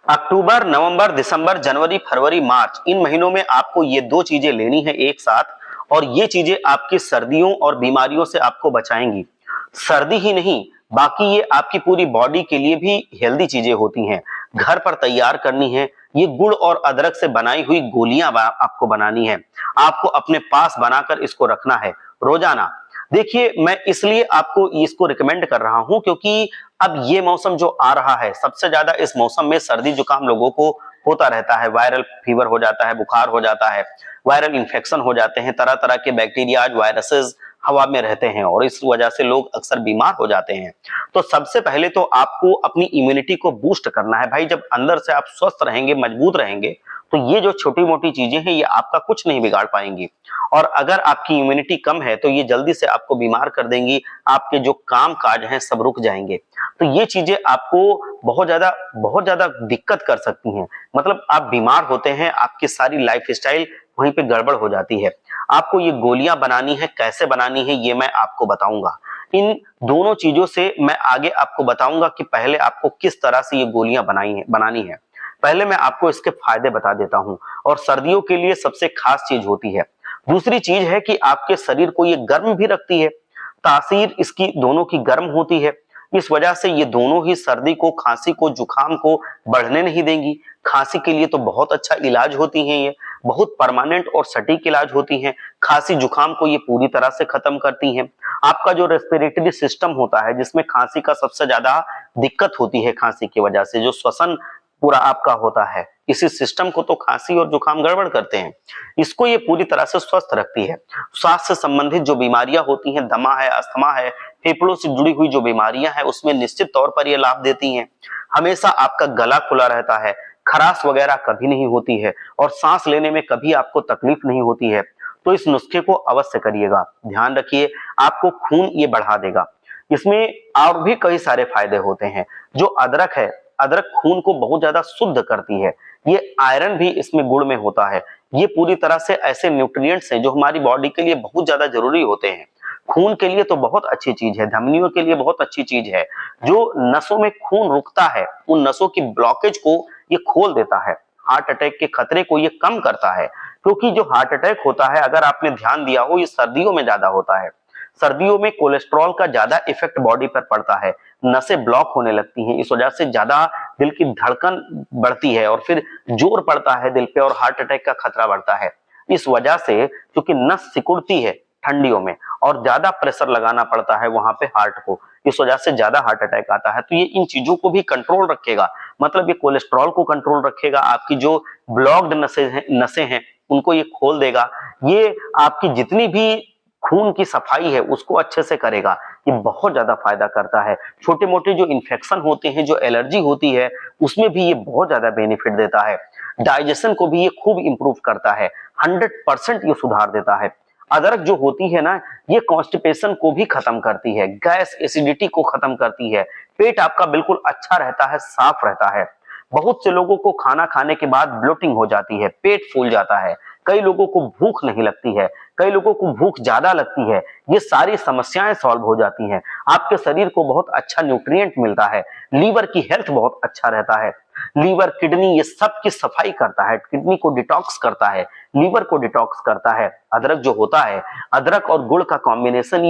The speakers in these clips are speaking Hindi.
अक्टूबर, नवंबर, दिसंबर, जनवरी, फरवरी, मार्च इन महीनों में आपको ये दो चीजें लेनी है एक साथ। और ये चीजें आपकी सर्दियों और बीमारियों से आपको बचाएंगी। सर्दी ही नहीं, बाकी ये आपकी पूरी बॉडी के लिए भी हेल्दी चीजें होती हैं। घर पर तैयार करनी है। ये गुड़ और अदरक से बनाई हुई गोलियां आपको बनानी है। आपको अपने पास बनाकर इसको रखना है रोजाना। देखिए, मैं इसलिए आपको इसको रिकमेंड कर रहा हूं क्योंकि अब ये मौसम जो आ रहा है, सबसे ज्यादा इस मौसम में सर्दी जुकाम लोगों को होता रहता है। वायरल फीवर हो जाता है, बुखार हो जाता है, वायरल इन्फेक्शन हो जाते हैं, तरह तरह के बैक्टीरिया, वायरसेस हवा में रहते हैं और इस वजह से लोग अक्सर बीमार हो जाते हैं। तो सबसे पहले तो आपको अपनी इम्यूनिटी को बूस्ट करना है भाई। जब अंदर से आप स्वस्थ रहेंगे, मजबूत रहेंगे, तो ये जो छोटी मोटी चीजें हैं ये आपका कुछ नहीं बिगाड़ पाएंगी। और अगर आपकी इम्यूनिटी कम है तो ये जल्दी से आपको बीमार कर देंगी। आपके जो काम काज हैं सब रुक जाएंगे। तो ये चीजें आपको बहुत ज्यादा दिक्कत कर सकती हैं। मतलब आप बीमार होते हैं, आपकी सारी लाइफ स्टाइल वहीं पे गड़बड़ हो जाती है। आपको ये गोलियां बनानी है, कैसे बनानी है ये मैं आपको बताऊंगा। इन दोनों चीजों से मैं आगे आपको बताऊंगा कि पहले आपको किस तरह से ये गोलियां बनानी है। पहले मैं आपको इसके फायदे बता देता हूं। और सर्दियों के लिए सबसे खास चीज होती है। दूसरी चीज है कि आपके शरीर को ये गर्म भी रखती है। तासीर इसकी दोनों की गर्म होती है। इस वजह से ये दोनों ही सर्दी को, खांसी को, जुकाम को बढ़ने नहीं देंगी। खांसी के लिए तो बहुत अच्छा इलाज होती हैं ये, बहुत परमानेंट और सटीक इलाज होती हैं। खांसी जुकाम को ये पूरी तरह से खत्म करती हैं। आपका जो रेस्पिरेटरी सिस्टम होता है, जिसमें खांसी का सबसे ज्यादा दिक्कत होती है, खांसी की वजह से जो श्वसन पूरा आपका होता है, इसी सिस्टम को तो खांसी और जुकाम गड़बड़ करते हैं। इसको ये पूरी तरह से स्वस्थ रखती है। श्वास से संबंधित जो बीमारियां होती हैं, दमा है, अस्थमा है, फेफड़ों से जुड़ी हुई जो बीमारियां हैं, उसमें निश्चित तौर पर ये लाभ देती हैं। हमेशा आपका गला खुला रहता है, खराश वगैरह कभी नहीं होती है और सांस लेने में कभी आपको तकलीफ नहीं होती है। तो इस नुस्खे को अवश्य करिएगा। ध्यान रखिए, आपको खून ये बढ़ा देगा। इसमें और भी कई सारे फायदे होते हैं। जो अदरक है, अदरक खून को बहुत ज्यादा शुद्ध करती है। ये आयरन भी इसमें गुड़ में होता है। ये पूरी तरह से ऐसे न्यूट्रिएंट्स हैं जो हमारी बॉडी के लिए बहुत ज्यादा जरूरी होते हैं। खून के लिए तो बहुत अच्छी चीज है, धमनियों के लिए बहुत अच्छी चीज है। जो नसों में खून रुकता है, उन नसों की ब्लॉकेज को ये खोल देता है। हार्ट अटैक के खतरे को ये कम करता है। क्योंकि जो हार्ट अटैक होता है, अगर आपने ध्यान दिया हो, ये सर्दियों में ज्यादा होता है। सर्दियों में कोलेस्ट्रॉल का ज्यादा इफेक्ट बॉडी पर पड़ता है। नसें ब्लॉक होने लगती हैं, इस वजह से ज्यादा दिल की धड़कन बढ़ती है और फिर जोर पड़ता है दिल पे और हार्ट अटैक का खतरा बढ़ता है। इस वजह से क्योंकि नस सिकुड़ती है ठंडियों में और ज्यादा प्रेशर लगाना पड़ता है वहां पे हार्ट को, इस वजह से ज्यादा हार्ट अटैक आता है। तो ये इन चीजों को भी कंट्रोल रखेगा। मतलब ये कोलेस्ट्रॉल को कंट्रोल रखेगा, आपकी जो ब्लॉक्ड नसें हैं उनको ये खोल देगा। ये आपकी जितनी भी खून की सफाई है उसको अच्छे से करेगा। ये बहुत ज्यादा फायदा करता है। छोटे मोटे जो इन्फेक्शन होते हैं, जो एलर्जी होती है, उसमें भी ये बहुत ज्यादा बेनिफिट देता है। डाइजेशन को भी ये खूब इंप्रूव करता है। 100% ये सुधार देता है। अदरक जो होती है ना, ये कॉन्स्टिपेशन को भी खत्म करती है, गैस एसिडिटी को खत्म करती है। पेट आपका बिल्कुल अच्छा रहता है, साफ रहता है। बहुत से लोगों को खाना खाने के बाद ब्लोटिंग हो जाती है, पेट फूल जाता है। कई लोगों को भूख नहीं लगती है, कई लोगों को भूख ज्यादा लगती है। ये सारी समस्याएं सॉल्व हो जाती हैं। आपके शरीर को बहुत अच्छा न्यूट्रिएंट मिलता है। लीवर की हेल्थ बहुत अच्छा रहता है। लीवर, किडनी, ये सब की सफाई करता है। किडनी को डिटॉक्स करता है, लीवर को डिटॉक्स करता है। अदरक जो होता है, अदरक और गुड़ का कॉम्बिनेशन,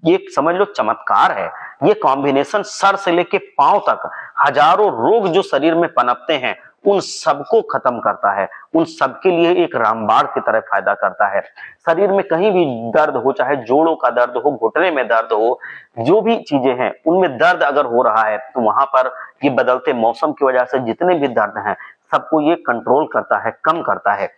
ये समझ लो चमत्कार है। ये कॉम्बिनेशन सर से लेके पांव तक हजारों रोग जो शरीर में पनपते हैं उन सबको खत्म करता है। उन सबके लिए एक रामबाण की तरह फायदा करता है। शरीर में कहीं भी दर्द हो, चाहे जोड़ों का दर्द हो, घुटने में दर्द हो, जो भी चीजें हैं उनमें दर्द अगर हो रहा है तो वहां पर ये बदलते मौसम की वजह से जितने भी दर्द हैं सबको ये कंट्रोल करता है, कम करता है।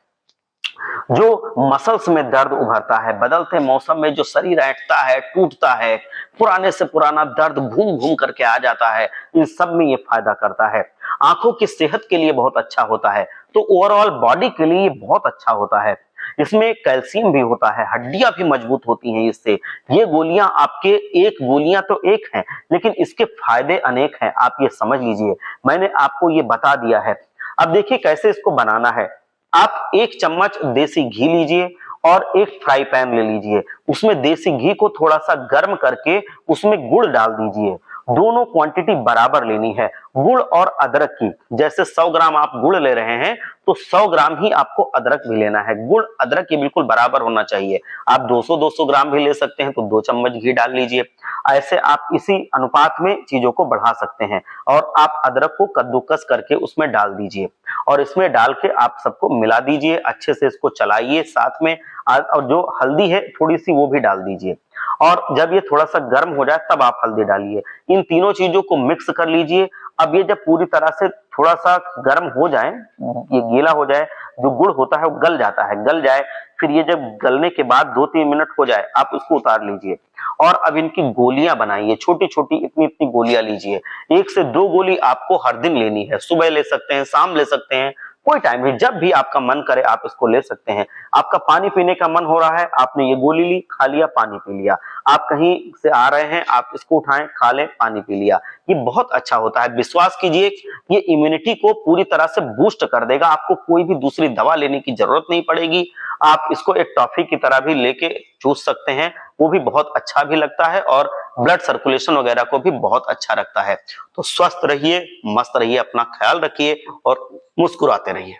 जो मसल्स में दर्द उभरता है, बदलते मौसम में जो शरीर ऐंठता है, टूटता है, पुराने से पुराना दर्द घूम घूम करके आ जाता है, इन सब में ये फायदा करता है। आंखों की सेहत के लिए बहुत अच्छा होता है। तो ओवरऑल बॉडी के लिए ये बहुत अच्छा होता है। इसमें कैल्शियम भी होता है, हड्डियां भी मजबूत होती हैं इससे। ये गोलियां आपके, एक गोलियां तो एक हैं, लेकिन इसके फायदे अनेक हैं। आप ये समझ लीजिए, मैंने आपको ये बता दिया है। अब देखिए कैसे इसको बनाना है। आप 1 चम्मच देसी घी लीजिए और एक फ्राई पैन ले लीजिए। उसमें देसी घी को थोड़ा सा गर्म करके उसमें गुड़ डाल दीजिए दोनों क्वांटिटी बराबर लेनी है। गुड़ और अदरक की, जैसे 100 ग्राम आप गुड़ ले रहे हैं तो 100 ग्राम ही आपको अदरक भी लेना है। गुड़ अदरक ये बिल्कुल बराबर होना चाहिए। आप 200-200 ग्राम भी ले सकते हैं तो 2 चम्मच घी डाल लीजिए। ऐसे आप इसी अनुपात में चीजों को बढ़ा सकते हैं और आप अदरक को कद्दूकस करके उसमें डाल दीजिए और इसमें डाल के आप सबको मिला दीजिए, अच्छे से इसको चलाइए। साथ में और जो हल्दी है थोड़ी सी वो भी डाल दीजिए और जब ये थोड़ा सा गर्म हो जाए तब आप हल्दी डालिए। इन तीनों चीजों को मिक्स कर लीजिए। अब ये जब पूरी तरह से थोड़ा सा गर्म हो जाए, ये गीला हो जाए, जो गुड़ होता है वो गल जाता है, गल जाए, फिर ये जब गलने के बाद 2-3 मिनट हो जाए आप उसको उतार लीजिए और अब इनकी गोलियां बनाइए। छोटी छोटी इतनी इतनी गोलियां लीजिए। 1 से 2 गोली आपको हर दिन लेनी है। सुबह ले सकते हैं, शाम ले सकते हैं, कोई टाइम नहीं, जब भी आपका मन करे आप इसको ले सकते हैं। आपका पानी पीने का मन हो रहा है, आपने ये गोली ली, खा लिया, पानी पी लिया। आप कहीं से आ रहे हैं, आप इसको उठाएं, खा लें, पानी पी लिया। ये बहुत अच्छा होता है। विश्वास कीजिए, ये इम्यूनिटी को पूरी तरह से बूस्ट कर देगा। आपको कोई भी दूसरी दवा लेने की जरूरत नहीं पड़ेगी। आप इसको एक टॉफी की तरह भी लेके चूस सकते हैं, वो भी बहुत अच्छा भी लगता है और ब्लड सर्कुलेशन वगैरह को भी बहुत अच्छा रखता है। तो स्वस्थ रहिए, मस्त रहिए, अपना ख्याल रखिए और मुस्कुराते रहिए।